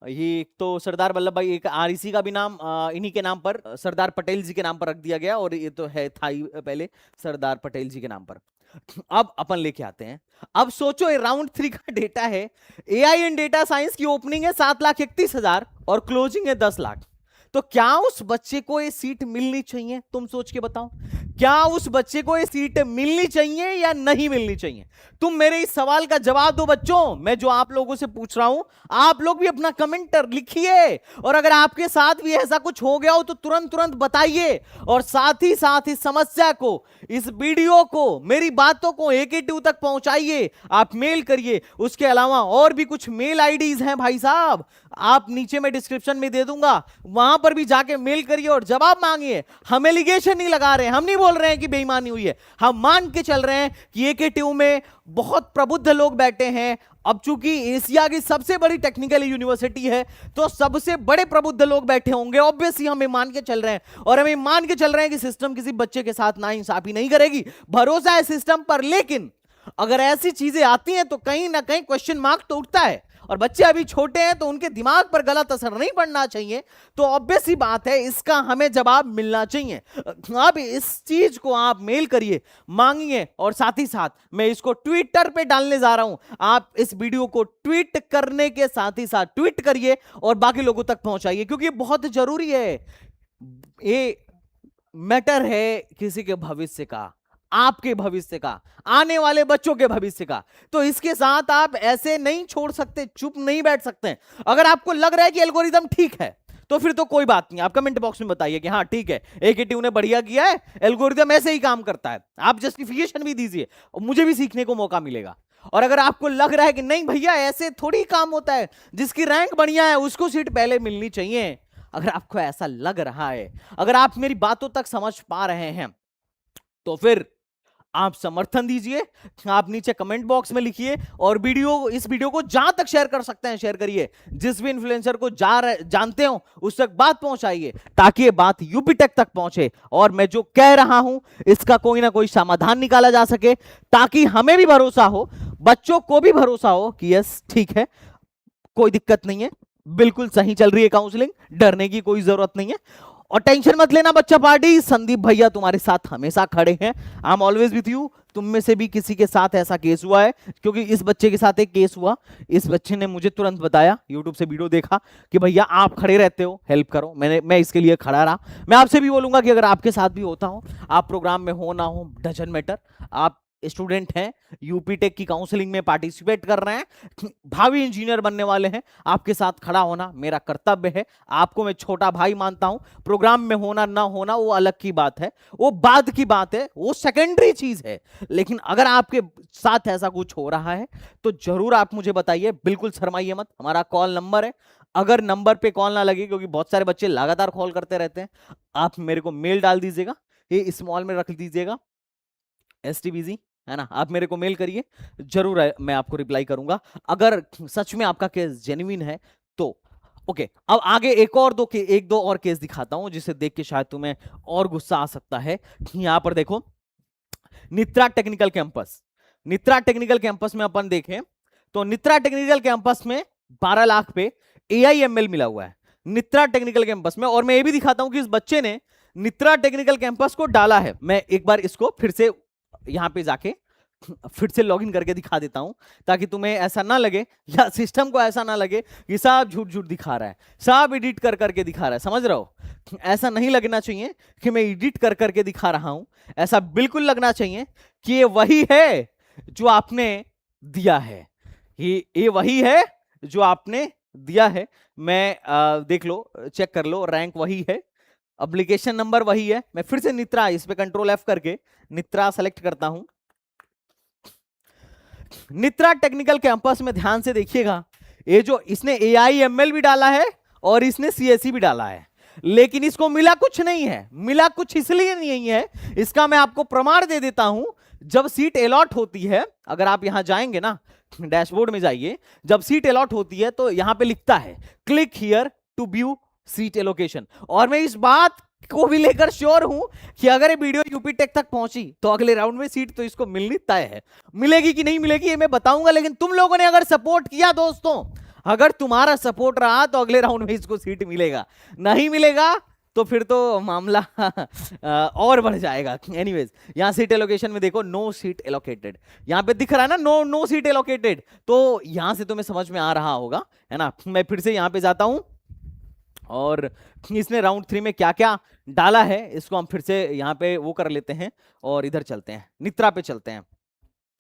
ये तो सरदार वल्लभ भाई, एक आरईसी का भी नाम इन्हीं के नाम पर, सरदार पटेल जी के नाम पर रख दिया गया, और ये तो है था ही पहले सरदार पटेल जी के नाम पर। अब अपन लेके आते हैं। अब सोचो ये राउंड 3 का डेटा है। एआई एंड डेटा साइंस की ओपनिंग है 7,31,000 और क्लोजिंग है 10 लाख। तो क्या उस बच्चे को ये सीट मिलनी चाहिए? तुम सोच के बताओ, क्या उस बच्चे को ये सीट मिलनी चाहिए या नहीं मिलनी चाहिए? तुम मेरे इस सवाल का जवाब दो बच्चों। मैं जो आप लोगों से पूछ रहा हूं, आप लोग भी अपना कमेंटर लिखिए, और अगर आपके साथ भी ऐसा कुछ हो गया हो तो तुरंत तुरंत बताइए। और साथ ही इस समस्या को, इस वीडियो को, मेरी बातों को AK2 तक पहुंचाइए। आप मेल करिए। उसके अलावा और भी कुछ मेल आईडीज हैं भाई साहब, आप नीचे में डिस्क्रिप्शन में दे दूंगा, वहां पर भी जाके मेल करिए और जवाब मांगिए। हम एलिगेशन नहीं लगा रहे हैं, हम नहीं बोल रहे हैं कि बेईमानी हुई है, हम मान के चल रहे हैं कि AK2 में बहुत प्रबुद्ध लोग बैठे हैं। अब चूंकि एशिया की सबसे बड़ी टेक्निकल यूनिवर्सिटी है, तो सबसे बड़े प्रबुद्ध लोग बैठे होंगे, ऑब्वियसली हम मान के चल रहे हैं। और हम मान के चल रहे हैं कि सिस्टम किसी बच्चे के साथ नाइंसाफी नहीं करेगी, भरोसा है सिस्टम पर। लेकिन अगर ऐसी चीजें आती हैं तो कहीं ना कहीं क्वेश्चन मार्क तो उठता है, और बच्चे अभी छोटे हैं तो उनके दिमाग पर गलत असर नहीं पड़ना चाहिए। तो ऑब्वियस ही बात है, इसका हमें जवाब मिलना चाहिए। अब इस चीज को आप मेल करिए, मांगिए, और साथ ही साथ मैं इसको ट्विटर पे डालने जा रहा हूं। आप इस वीडियो को ट्वीट करने के साथ ही साथ ट्वीट करिए और बाकी लोगों तक पहुंचाइए, क्योंकि ये बहुत जरूरी है। ये मैटर है किसी के भविष्य का, आपके भविष्य का, आने वाले बच्चों के भविष्य का। तो इसके साथ आप ऐसे नहीं छोड़ सकते, चुप नहीं बैठ सकते। अगर आपको लग रहा है कि एल्गोरिदम ठीक है तो फिर तो कोई बात नहीं, आप कमेंट बॉक्स में बताइए कि हाँ ठीक है, AK2 ने बढ़िया किया है, एल्गोरिदम ऐसे ही काम करता है। आप जस्टिफिकेशन भी दीजिए और मुझे भी सीखने को मौका मिलेगा। और अगर आपको लग रहा है कि नहीं भैया ऐसे थोड़ी काम होता है, जिसकी रैंक बढ़िया है उसको सीट पहले मिलनी चाहिए, अगर आपको ऐसा लग रहा है, अगर आप मेरी बातों तक समझ पा रहे हैं, तो फिर आप समर्थन दीजिए। आप नीचे कमेंट बॉक्स में लिखिए, और इस वीडियो को जहां तक शेयर कर सकते हैं शेयर करिए। जिस भी इन्फ्लुएंसर को जानते हो उस तक बात पहुंचाइए, ताकि ये बात यूपीटेक तक पहुंचे और मैं जो कह रहा हूं इसका कोई ना कोई समाधान निकाला जा सके, ताकि हमें भी भरोसा हो, बच्चों को भी भरोसा हो कि यस ठीक है, कोई दिक्कत नहीं है, बिल्कुल सही चल रही है काउंसलिंग, डरने की कोई जरूरत नहीं है। और टेंशन मत लेना बच्चा पार्टी, संदीप भैया तुम्हारे साथ हमेशा खड़े हैं। I am always with you. तुम में से भी किसी के साथ ऐसा केस हुआ है, क्योंकि इस बच्चे के साथ एक केस हुआ, इस बच्चे ने मुझे तुरंत बताया, यूट्यूब से वीडियो देखा कि भैया आप खड़े रहते हो, हेल्प करो। मैं इसके लिए खड़ा रहा। मैं आपसे भी बोलूंगा कि अगर आपके साथ भी होता हो, आप प्रोग्राम में हो ना हो, डजंट मैटर, आप स्टूडेंट हैं, यूपीटेक की काउंसलिंग में पार्टिसिपेट कर रहे हैं, भावी इंजीनियर बनने वाले हैं, आपके साथ खड़ा होना मेरा कर्तव्य है। आपको मैं छोटा भाई मानता हूं। प्रोग्राम में होना ना होना वो अलग की बात है, वो बाद की बात है, वो सेकेंडरी चीज है। लेकिन अगर आपके साथ ऐसा कुछ हो रहा है तो जरूर आप मुझे बताइए, बिल्कुल शर्माइए मत। हमारा कॉल नंबर है, अगर नंबर पे कॉल ना लगे, क्योंकि बहुत सारे बच्चे लगातार कॉल करते रहते हैं, आप मेरे को मेल डाल दीजिएगा, ये स्मॉल में रख दीजिएगा, STBZ है ना, आप मेरे को मेल करिए, जरूर मैं आपको रिप्लाई करूंगा अगर सच में आपका केस जेन्युइन है तो। ओके, अब आगे एक दो और केस दिखाता हूं, जिसे देख के शायद तुम्हें और गुस्सा आ सकता है। यहां पर देखो, नित्रा टेक्निकल कैंपस, नित्रा टेक्निकल कैंपस में अपन देखें तो नित्रा टेक्निकल कैंपस में 12 लाख पे AIML मिला हुआ है नित्रा टेक्निकल कैंपस में। और मैं ये भी दिखाता हूं कि इस बच्चे ने नित्रा टेक्निकल कैंपस को डाला है। मैं एक बार इसको फिर से यहां पे जाके फिर से लॉगिन करके दिखा देता हूं, ताकि तुम्हें ऐसा ना लगे, या सिस्टम को ऐसा ना लगे कि साहब झूठ झूठ दिखा रहा है, साहब एडिट कर करके दिखा रहा है। समझ रहे हो, ऐसा नहीं लगना चाहिए कि मैं एडिट कर करके दिखा रहा हूं। ऐसा बिल्कुल लगना चाहिए कि ये वही है जो आपने दिया है, ये वही है जो आपने दिया है। मैं देख लो, चेक कर लो, रैंक वही है, एप्लीकेशन नंबर वही है। मैं फिर से नित्रा, इस पे कंट्रोल F करके नित्रा सेलेक्ट करता हूं। नित्रा टेक्निकल कैंपस में ध्यान से देखिएगा, ये जो इसने AIML भी डाला है और इसने CSE भी डाला है, लेकिन इसको मिला कुछ नहीं है। मिला कुछ इसलिए नहीं है, इसका मैं आपको प्रमाण दे देता हूं। जब सीट अलॉट होती है, अगर आप यहां जाएंगे ना, डैशबोर्ड में जाइए, जब सीट अलॉट होती है तो यहां पे लिखता है click here to view seat allocation. और मैं इस बात को भी लेकर श्योर हूं कि अगर ये वीडियो यूपीटेक तक पहुंची तो अगले राउंड में सीट तो इसको मिलनी तय है। मिलेगी कि नहीं मिलेगी ये मैं बताऊंगा, लेकिन तुम लोगों ने अगर सपोर्ट किया दोस्तों, अगर तुम्हारा सपोर्ट रहा तो अगले राउंड में इसको सीट मिलेगा। नहीं मिलेगा तो फिर तो मामला और बढ़ जाएगा। एनीवेज, यहां सीट एलोकेशन में देखो, नो सीट एलोकेटेड, यहां पे दिख रहा है ना, नो सीट एलोकेटेड। तो यहां से तुम्हें समझ में आ रहा होगा, है ना। मैं फिर से यहां पे जाता हूं और इसने राउंड 3 में क्या क्या डाला है इसको हम फिर से यहाँ पे वो कर लेते हैं और इधर चलते हैं, नित्रा पे चलते हैं।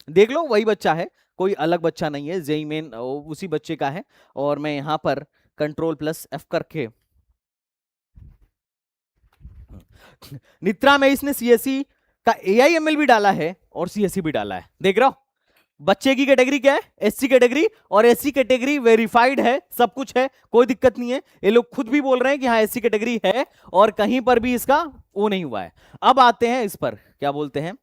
देख लो वही बच्चा है, कोई अलग बच्चा नहीं है, जेई मेन उसी बच्चे का है। और मैं यहाँ पर Ctrl+F करके नित्रा में इसने सीएससी का AIML भी डाला है और सीएससी भी डाला है। देख रहा हो बच्चे की कैटेगरी क्या है, एससी कैटेगरी, और एससी कैटेगरी वेरीफाइड है, सब कुछ है, कोई दिक्कत नहीं है। ये लोग खुद भी बोल रहे हैं कि हाँ एससी कैटेगरी है और कहीं पर भी इसका वो नहीं हुआ है। अब आते हैं इस पर, क्या बोलते हैं,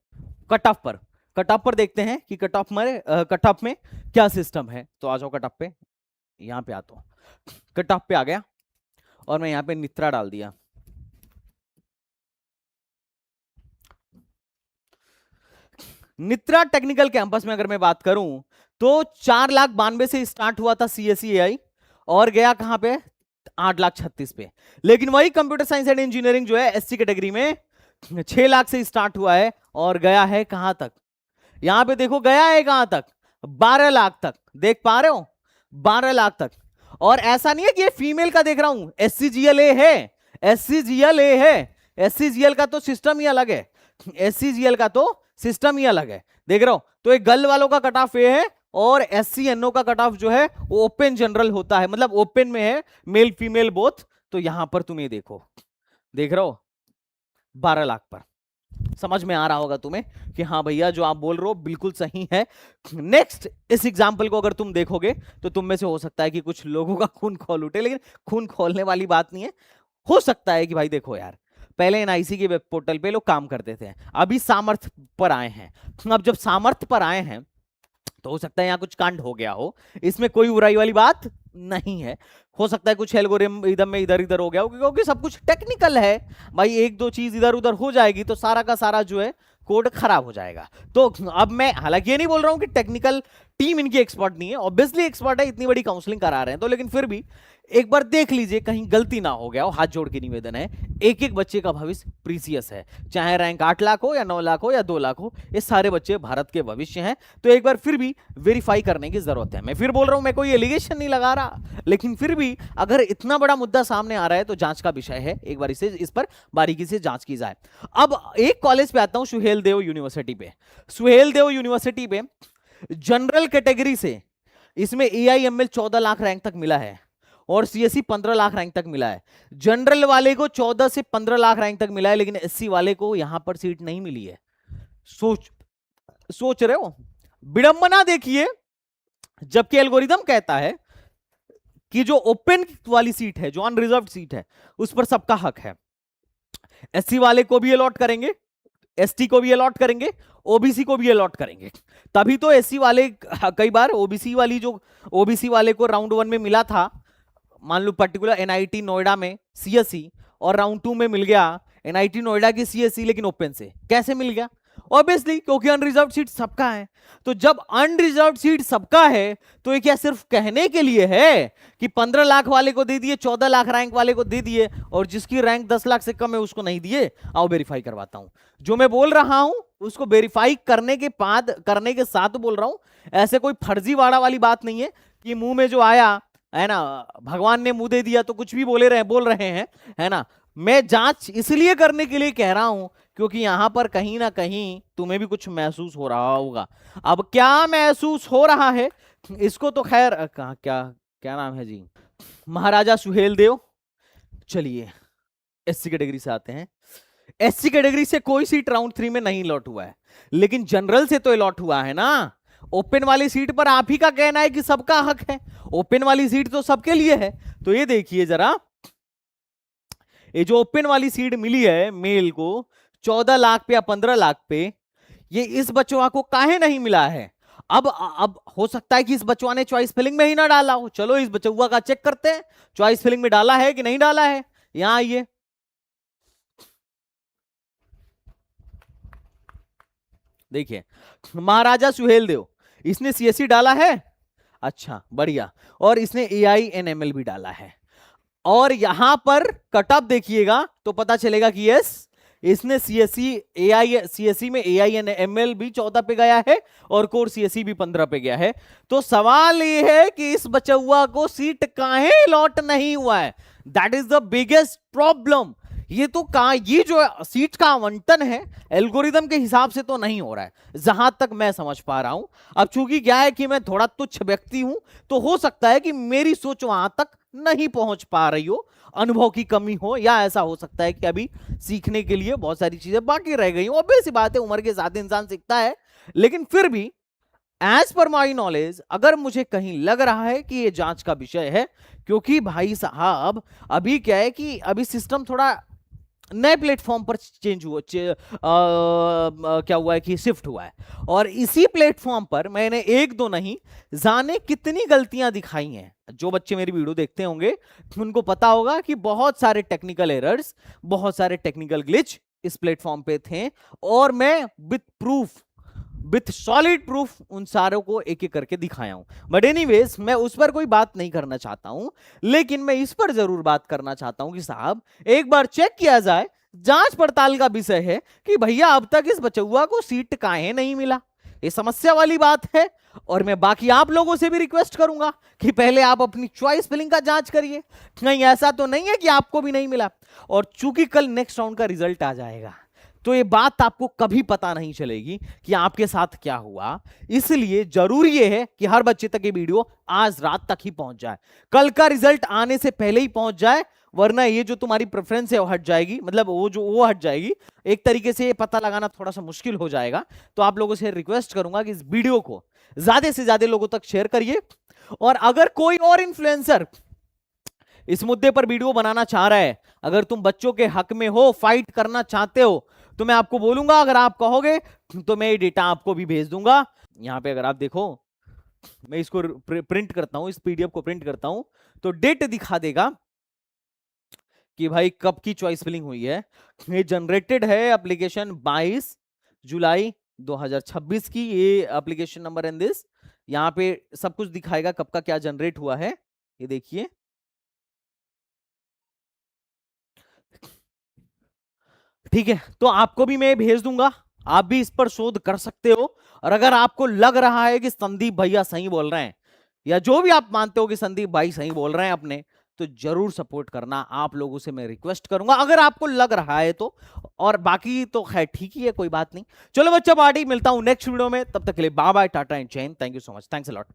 कट ऑफ पर। कट ऑफ पर देखते हैं कि कट ऑफ में क्या सिस्टम है। तो आ जाओ कट ऑफ पे, यहां पे आता हूं, कट ऑफ पे आ गया और मैं यहां पे नित्रा डाल दिया। नित्रा टेक्निकल कैंपस में अगर मैं बात करूं तो 4,92,000 से स्टार्ट हुआ था सीएससी एआई और गया कहां पे 8,36,000 पे। लेकिन वही कंप्यूटर साइंस एंड इंजीनियरिंग जो है एससी कैटेगरी में 6 लाख से स्टार्ट हुआ है और गया है कहां तक, यहां पे देखो गया है कहां तक, 12 लाख तक। देख पा रहे हो 12 लाख तक। और ऐसा नहीं है कि ये फीमेल का देख रहा हूं, एससीजीएलए है, एससीजीएलए है, एससीजीएल का तो सिस्टम ही अलग है, एससीजीएल का तो सिस्टम ही अलग है। देख रहे हो, तो एक गर्ल वालों का कट ऑफ ये है और एससीएनओ का कट ऑफ जो है वो ओपन जनरल होता है, मतलब ओपन में है, मेल फीमेल बोथ। तो यहां पर तुम ये देखो, देख रहे हो 12 लाख पर। समझ में आ रहा होगा तुम्हें कि हाँ भैया जो आप बोल रहे हो बिल्कुल सही है। नेक्स्ट इस एग्जाम्पल को अगर तुम देखोगे तो तुम में से हो सकता है कि कुछ लोगों का खून खोल उठे, लेकिन खून खोलने वाली बात नहीं है। हो सकता है कि भाई देखो यार, पहले एनआईसी के वेब पोर्टल पे लोग काम करते थे, अभी सामर्थ पर आए हैं। अब जब सामर्थ पर आए हैं तो हो सकता है यहां कुछ कांड हो गया हो, इसमें कोई बुराई वाली बात नहीं है। हो सकता है कुछ एल्गोरिथम इधर में इधर इधर हो गया हो, क्योंकि सब कुछ टेक्निकल है भाई, एक दो चीज इधर उधर हो जाएगी तो सारा का सारा जो है कोड खराब हो जाएगा। तो अब मैं हालांकि ये नहीं बोल रहा हूं कि टेक्निकल टीम इनकी एक्सपर्ट नहीं है, ऑब्वियसली एक्सपर्ट है, इतनी बड़ी काउंसलिंग करा रहे हैं तो, लेकिन फिर भी एक बार देख लीजिए कहीं गलती ना हो गया हो, हाथ जोड़ के निवेदन है। एक एक बच्चे का भविष्य प्रीसियस है, चाहे रैंक 8 लाख हो या 9 लाख हो या 2 लाख हो, ये सारे बच्चे भारत के भविष्य हैं। तो एक बार फिर भी वेरीफाई करने की जरूरत है। मैं फिर बोल रहा हूं, मैं कोई एलिगेशन नहीं लगा रहा, लेकिन फिर भी अगर इतना बड़ा मुद्दा सामने आ रहा है तो जांच का विषय है, एक बार इस पर बारीकी से जांच की जाए। अब एक कॉलेज पे आता हूं, सुहेल देव यूनिवर्सिटी पे। सुहेल देव यूनिवर्सिटी पे जनरल कैटेगरी से इसमें AIML 14 लाख रैंक तक मिला है और सीएससी 15 लाख रैंक तक मिला है। जनरल वाले को 14 से 15 लाख रैंक तक मिला है, लेकिन एससी वाले को यहां पर सीट नहीं मिली है। सोच रहे हो विडंबना, देखिए, जबकि एल्गोरिथम कहता है कि जो ओपन वाली सीट है, जो अनरिजर्व्ड सीट है, उस पर सबका हक है। एससी वाले को भी अलॉट करेंगे, एसटी को भी अलॉट करेंगे, ओबीसी को भी अलॉट करेंगे। तभी तो एससी वाले कई बार ओबीसी वाले को राउंड 1 में मिला था, मान लो पर्टिकुलर एनआईटी नोएडा में सीएससी, और राउंड 2 में मिल गया एनआईटी नोएडा की सीएससी, लेकिन ओपन से। कैसे मिल गया? ऑब्वियसली क्योंकि अनरिजर्व्ड सीट सबका है। तो जब अनरिजर्व्ड सीट सबका है तो ये क्या सिर्फ कहने के लिए है कि 15 लाख वाले को दे दिए, 14 लाख रैंक वाले को दे दिए, और जिसकी रैंक 10 लाख से कम है उसको नहीं दिए? आओ वेरीफाई करवाता हूं। जो मैं बोल रहा हूं उसको वेरीफाई करने के बाद, करने के साथ बोल रहा हूं, ऐसे कोई फर्जीवाड़ा वाली बात नहीं है कि मुंह में जो आया है ना, भगवान ने मुंह दे दिया तो कुछ भी बोल रहे हैं, है ना। मैं जांच इसलिए करने के लिए कह रहा हूं क्योंकि यहां पर कहीं ना कहीं तुम्हें भी कुछ महसूस हो रहा होगा। अब क्या महसूस हो रहा है इसको तो खैर क्या नाम है जी, महाराजा सुहेल देव। चलिए एससी कैटेगरी से आते हैं। एससी कैटेगरी से कोई सीट राउंड 3 में नहीं अलॉट हुआ है, लेकिन जनरल से तो अलॉट हुआ है ना। ओपन वाली सीट पर आप ही का कहना है कि सबका हक है, ओपन वाली सीट तो सबके लिए है। तो ये देखिए जरा, ये जो ओपन वाली सीट मिली है मेल को 14 लाख पे या 15 लाख पे, ये इस बचवा को काहे नहीं मिला है? अब हो सकता है कि इस बचवा ने चॉइस फिलिंग में ही ना डाला हो। चलो इस बचवा का चेक करते हैं, चॉइस फिलिंग में डाला है कि नहीं डाला है। यहां आइए, देखिए महाराजा सुहेल देव, इसने सीएससी डाला है, अच्छा बढ़िया, और इसने AINML भी डाला है। और यहां पर कटअप देखिएगा तो पता चलेगा कि यस, इसने सीएससी में AINML भी 14 पे गया है और कोर सीएससी भी 15 पे गया है। तो सवाल ये है कि इस बचुआ को सीट काहे अलॉट नहीं हुआ है? That is the biggest problem. ये तो कहा, ये जो सीट का आवंटन है एल्गोरिदम के हिसाब से तो नहीं हो रहा है जहां तक मैं समझ पा रहा हूं। अब चूंकि क्या है कि मैं थोड़ा तुच्छ व्यक्ति हूं, तो हो सकता है कि मेरी सोच वहां तक नहीं पहुंच पा रही हो, अनुभव की कमी हो, या ऐसा हो सकता है कि अभी सीखने के लिए बहुत सारी चीजें बाकी रह गई हो। ऑब्वियस सी बात है, उम्र के साथ इंसान सीखता है। लेकिन फिर भी एज पर माई नॉलेज अगर मुझे कहीं लग रहा है कि ये जांच का विषय है, क्योंकि भाई साहब अभी क्या है कि अभी सिस्टम थोड़ा नए प्लेटफॉर्म पर चेंज हुआ, क्या हुआ है कि शिफ्ट हुआ है, और इसी प्लेटफॉर्म पर मैंने एक दो नहीं जाने कितनी गलतियां दिखाई हैं। जो बच्चे मेरी वीडियो देखते होंगे उनको पता होगा कि बहुत सारे टेक्निकल एरर्स, बहुत सारे टेक्निकल ग्लिच इस प्लेटफॉर्म पे थे, और मैं विथ सॉलिड प्रूफ उन सारों को एक एक करके दिखाया हूं। बट एनीवेज मैं उस पर कोई बात नहीं करना चाहता हूं, लेकिन मैं इस पर जरूर बात करना चाहता हूं कि साहब एक बार चेक किया जाए, जांच पड़ताल का विषय है कि भैया अब तक इस बचुआ को सीट काहे नहीं मिला। ये समस्या वाली बात है, और मैं बाकी आप लोगों से भी रिक्वेस्ट करूंगा कि पहले आप अपनी चॉइस फिलिंग का जांच करिए। नहीं ऐसा तो नहीं है कि आपको भी नहीं मिला, और चूंकि कल नेक्स्ट राउंड का रिजल्ट आ जाएगा तो ये बात आपको कभी पता नहीं चलेगी कि आपके साथ क्या हुआ। इसलिए जरूरी ये है कि हर बच्चे तक ये वीडियो आज रात तक ही पहुंच जाए, कल का रिजल्ट आने से पहले ही पहुंच जाए, वरना ये जो तुम्हारी प्रेफरेंस है वो हट जाएगी, मतलब वो हट जाएगी। एक तरीके से ये पता लगाना थोड़ा सा मुश्किल हो जाएगा। तो आप लोगों से रिक्वेस्ट करूंगा कि इस वीडियो को ज्यादा से ज्यादा लोगों तक शेयर करिए, और अगर कोई और इन्फ्लुएंसर इस मुद्दे पर वीडियो बनाना चाह रहा है, अगर तुम बच्चों के हक में हो, फाइट करना चाहते हो, तो मैं आपको बोलूंगा, अगर आप कहोगे तो मैं ये डेटा आपको भी भेज दूंगा। यहां पे अगर आप देखो, मैं इसको प्रिंट करता हूं, इस पीडीएफ को प्रिंट करता हूं, तो डेट दिखा देगा कि भाई कब की चॉइस फिलिंग हुई है। ये जनरेटेड है एप्लीकेशन 22 जुलाई 2026 की, ये एप्लीकेशन नंबर एंड दिस, यहां पे सब कुछ दिखाएगा कब का क्या जनरेट हुआ है। ये देखिए, ठीक है, तो आपको भी मैं भेज दूंगा, आप भी इस पर शोध कर सकते हो। और अगर आपको लग रहा है कि संदीप भैया सही बोल रहे हैं, या जो भी आप मानते हो कि संदीप भाई सही बोल रहे हैं अपने, तो जरूर सपोर्ट करना। आप लोगों से मैं रिक्वेस्ट करूंगा अगर आपको लग रहा है तो, और बाकी तो खैर ठीक ही है, कोई बात नहीं। चलो बच्चा पार्टी, मिलता हूं नेक्स्ट वीडियो में, तब तक के लिए बाय बाय, टाटा एंड जय Hind, thank you so much, thanks a lot.